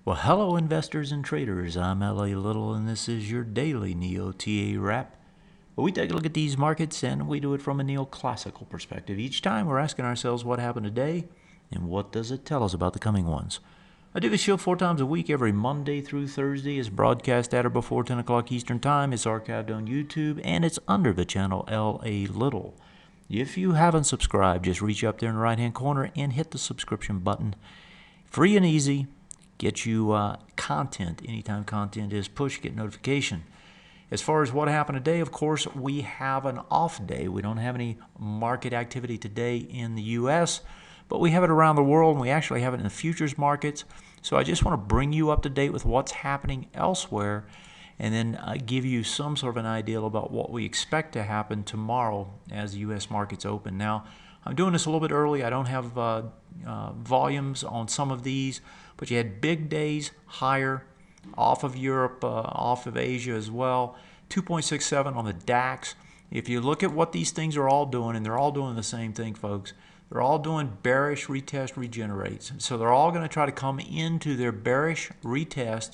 Well, hello, investors and traders. I'm L.A. Little, and this is your daily NeoTA wrap. We take a look at these markets, and we do it from a neoclassical perspective. Each time, we're asking ourselves what happened today, and what does it tell us about the coming ones. I do this show 4 times a week, every Monday through Thursday. It's broadcast at or before 10 o'clock Eastern Time. It's archived on YouTube, and it's under the channel L.A. Little. If you haven't subscribed, just reach up there in the right-hand corner and hit the subscription button. Free and easy. Get you content. Anytime content is pushed, get notification. As far as what happened today, of course, we have an off day. We don't have any market activity today in the U.S., but we have it around the world, and we actually have it in the futures markets. So I just want to bring you up to date with what's happening elsewhere, and then give you some sort of an idea about what we expect to happen tomorrow as the U.S. markets open. Now, I'm doing this a little bit early. I don't have volumes on some of these, but you had big days higher off of Europe, off of Asia as well. 2.67 on the DAX. If you look at what these things are all doing, and they're all doing the same thing, folks, they're all doing bearish retest regenerates. So they're all going to try to come into their bearish retest,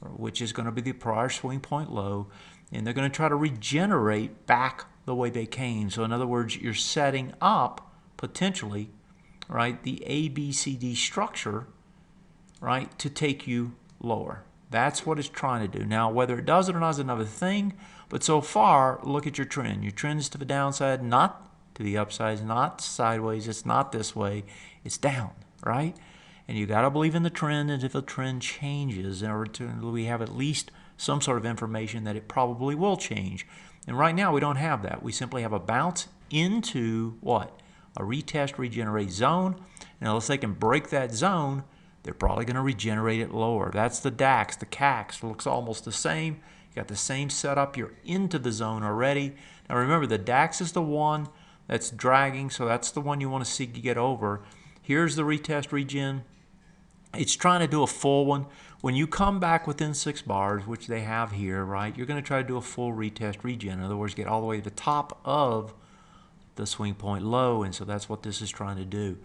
which is going to be the prior swing point low, and they're going to try to regenerate back the way they came. So in other words, you're setting up potentially, right, the ABCD structure, right, to take you lower. That's what it's trying to do. Now, whether it does it or not is another thing, but so far, look at your trend. Your trend is to the downside, not to the upside, not sideways. It's not this way. It's down, right? And you got to believe in the trend, and if the trend changes, or we have at least some sort of information that it probably will change. And right now, we don't have that. We simply have a bounce into what? A retest regenerate zone. And unless they can break that zone, they're probably going to regenerate it lower. That's the DAX. The CAX looks almost the same. You got the same setup. You're into the zone already. Now remember, the DAX is the one that's dragging, so that's the one you want to seek to get over. Here's the retest regen. It's trying to do a full one. When you come back within 6 bars, which they have here, right, you're going to try to do a full retest regen. In other words, get all the way to the top of the swing point low, and so that's what this is trying to do.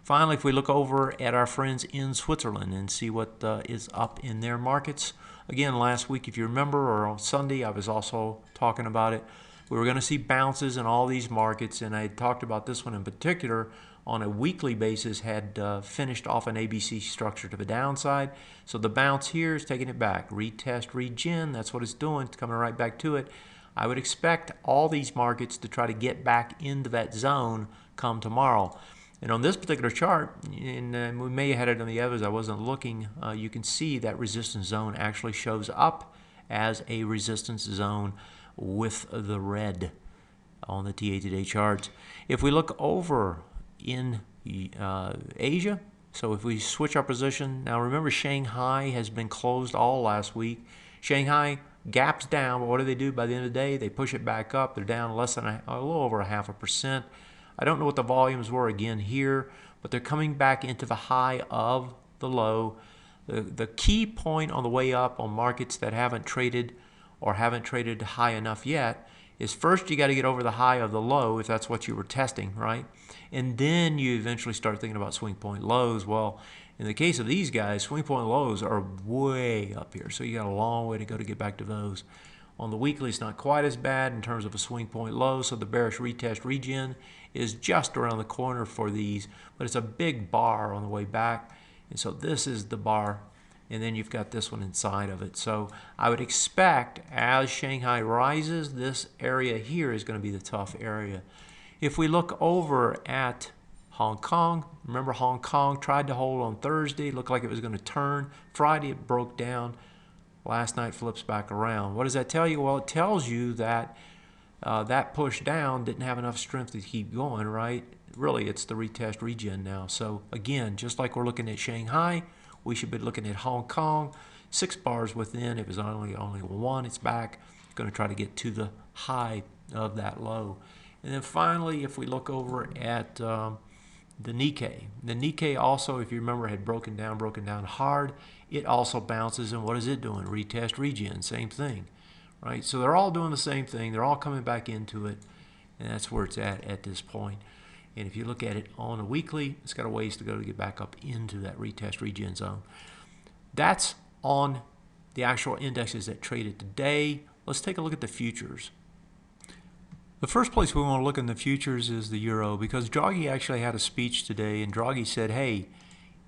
Finally, if we look over at our friends in Switzerland and see what is up in their markets. Again, last week, if you remember, or on Sunday, I was also talking about it. We were going to see bounces in all these markets, and I had talked about this one in particular on a weekly basis, had finished off an ABC structure to the downside. So the bounce here is taking it back. Retest, regen, that's what it's doing. It's coming right back to it. I would expect all these markets to try to get back into that zone come tomorrow. And on this particular chart, and we may have had it on the others, I wasn't looking, you can see that resistance zone actually shows up as a resistance zone with the red on the TA Today charts. If we look over in Asia, so if we switch our position, now remember Shanghai has been closed all last week. Shanghai gaps down, but what do they do by the end of the day? They push it back up. They're down less than a little over 0.5%. I don't know what the volumes were again here, but they're coming back into the high of the low. The key point on the way up on markets that haven't traded or haven't traded high enough yet is first you got to get over the high of the low if that's what you were testing, right? And then you eventually start thinking about swing point lows. Well, in the case of these guys, swing point lows are way up here, so you got a long way to go to get back to those. On the weekly, it's not quite as bad in terms of a swing point low, so the bearish retest regen is just around the corner for these, but it's a big bar on the way back, and so this is the bar, and then you've got this one inside of it. So I would expect as Shanghai rises, this area here is going to be the tough area. If we look over at Hong Kong, remember Hong Kong tried to hold on Thursday, looked like it was going to turn. Friday it broke down. Last night flips back around. What does that tell you? Well, it tells you that that push down didn't have enough strength to keep going, right? Really, it's the retest regen now. So again, just like we're looking at Shanghai, we should be looking at Hong Kong. 6 bars within. If it's only one, it's back. It's going to try to get to the high of that low. And then finally, if we look over at the Nikkei. The Nikkei also, if you remember, had broken down hard. It also bounces, and what is it doing? Retest, regen, same thing, right? So they're all doing the same thing. They're all coming back into it, and that's where it's at this point. And if you look at it on a weekly, it's got a ways to go to get back up into that retest regen zone. That's on the actual indexes that traded today. Let's take a look at the futures. The first place we want to look in the futures is the euro, because Draghi actually had a speech today, and Draghi said, hey,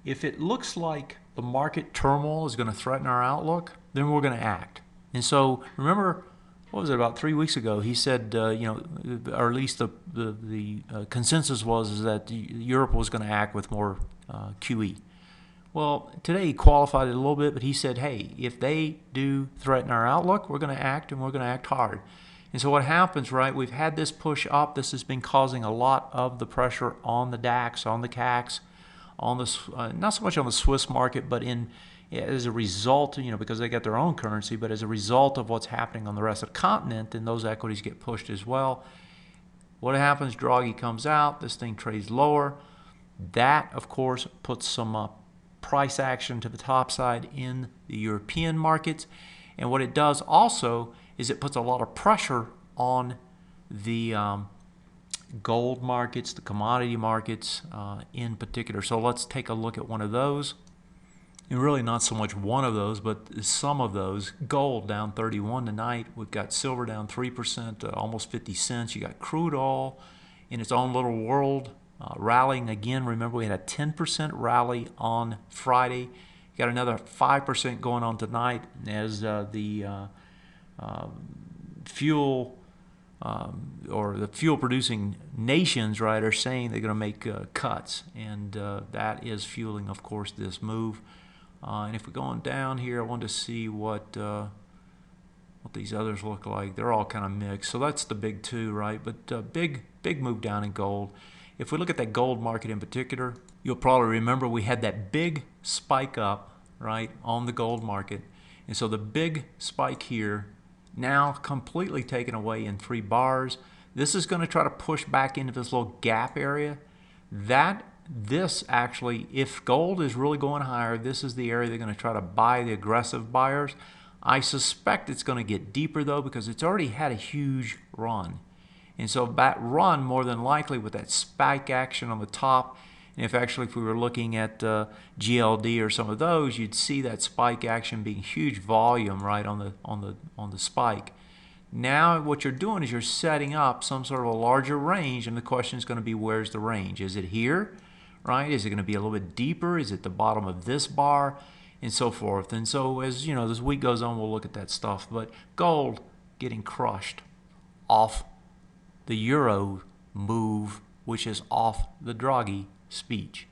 if it looks like the market turmoil is going to threaten our outlook, then we're going to act. And so remember, what was it, about 3 weeks ago, he said, or at least the consensus was is that Europe was going to act with more QE. Well, today he qualified it a little bit, but he said, hey, if they do threaten our outlook, we're going to act, and we're going to act hard. And so what happens, right, we've had this push up. This has been causing a lot of the pressure on the DAX, on the CACs, on the, not so much on the Swiss market, but as a result, because they got their own currency, but as a result of what's happening on the rest of the continent, then those equities get pushed as well. What happens, Draghi comes out, this thing trades lower. That, of course, puts some price action to the top side in the European markets. And what it does also is it puts a lot of pressure on the gold markets, the commodity markets in particular. So let's take a look at one of those. And really not so much one of those, but some of those. Gold down 31 tonight. We've got silver down 3%, almost 50 cents. You got crude oil in its own little world, rallying again. Remember, we had a 10% rally on Friday. You got another 5% going on tonight as the fuel or the fuel-producing nations, right, are saying they're going to make cuts, and that is fueling, of course, this move. And if we're going down here, I want to see what these others look like. They're all kind of mixed. So that's the big two, right? But big move down in gold. If we look at that gold market in particular, you'll probably remember we had that big spike up, right, on the gold market. And so the big spike here now completely taken away in 3 bars. This is going to try to push back into this little gap area. This actually, if gold is really going higher, this is the area they're going to try to buy, the aggressive buyers. I suspect it's going to get deeper though, because it's already had a huge run. And so that run, more than likely, with that spike action on the top, and if we were looking at GLD or some of those, you'd see that spike action being huge volume right on the spike. Now what you're doing is you're setting up some sort of a larger range, and the question is going to be, where's the range? Is it here? Right? Is it going to be a little bit deeper? Is it the bottom of this bar? And so forth. And so as this week goes on, we'll look at that stuff. But gold getting crushed off the euro move, which is off the Draghi speech.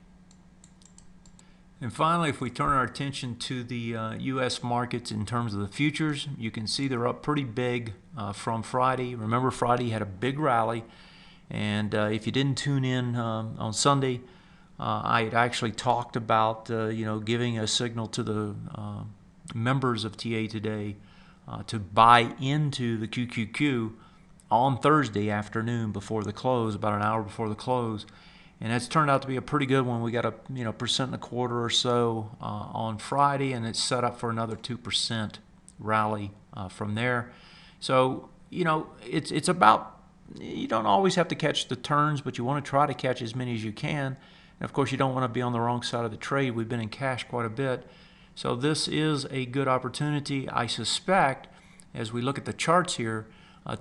And finally, if we turn our attention to the U.S. markets in terms of the futures, you can see they're up pretty big from Friday. Remember, Friday had a big rally. And if you didn't tune in on Sunday, I had actually talked about giving a signal to the members of TA today to buy into the QQQ on Thursday afternoon before the close, about an hour before the close. And it's turned out to be a pretty good one. We got a 1.25% or so on Friday, and it's set up for another 2% rally from there. So it's about, you don't always have to catch the turns, but you want to try to catch as many as you can. And of course, you don't want to be on the wrong side of the trade. We've been in cash quite a bit. So this is a good opportunity, I suspect, as we look at the charts here,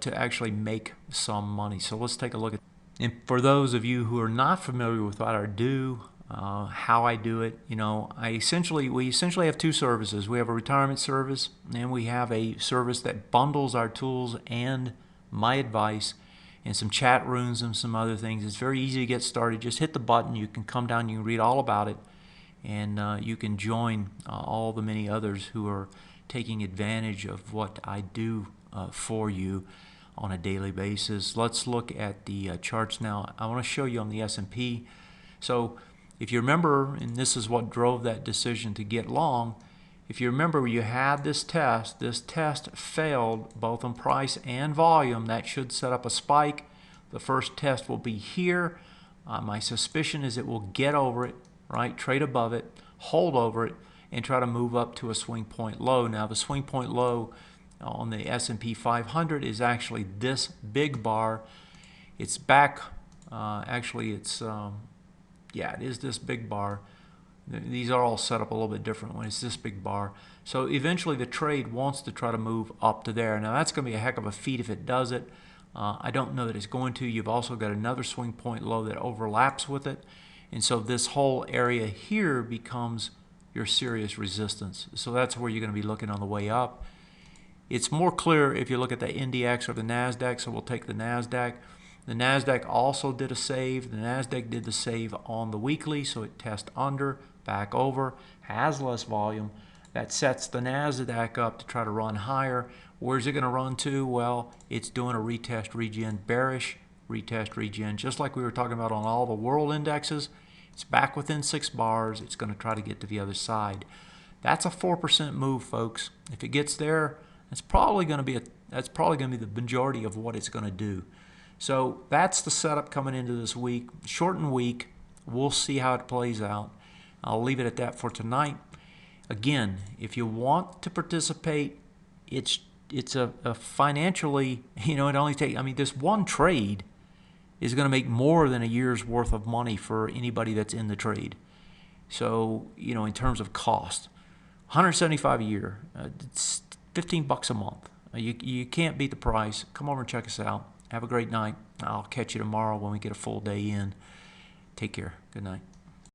to actually make some money. So let's take a look at. And for those of you who are not familiar with what I do, how I do it, we essentially have 2 services. We have a retirement service, and we have a service that bundles our tools and my advice and some chat rooms and some other things. It's very easy to get started. Just hit the button. You can come down, you can read all about it, and you can join all the many others who are taking advantage of what I do for you on a daily basis. Let's look at the charts now. I want to show you on the S&P. So if you remember, and this is what drove that decision to get long, if you remember, you had this test failed both on price and volume. That should set up a spike. The first test will be here. My suspicion is it will get over it, right? Trade above it, hold over it, and try to move up to a swing point low. Now the swing point low on the S&P 500 is actually this big bar. It's back, it is this big bar. These are all set up a little bit different when it's this big bar. So eventually the trade wants to try to move up to there. Now that's going to be a heck of a feat if it does it. I don't know that it's going to. You've also got another swing point low that overlaps with it. And so this whole area here becomes your serious resistance. So that's where you're going to be looking on the way up. It's more clear if you look at the NDX or the NASDAQ, so we'll take the NASDAQ. The NASDAQ also did a save. The NASDAQ did the save on the weekly, so it tests under, back over, has less volume. That sets the NASDAQ up to try to run higher. Where's it going to run to? Well, it's doing a retest regen, bearish retest regen, just like we were talking about on all the world indexes. It's back within 6 bars. It's going to try to get to the other side. That's a 4% move, folks. If it gets there, that's probably going to be the majority of what it's going to do. So that's the setup coming into this week. Shortened week. We'll see how it plays out. I'll leave it at that for tonight. Again, if you want to participate, it's a financially, it only takes, this one trade is going to make more than a year's worth of money for anybody that's in the trade. So, in terms of cost, $175 a year, it's $15 a month. You can't beat the price. Come over and check us out. Have a great night. I'll catch you tomorrow when we get a full day in. Take care. Good night.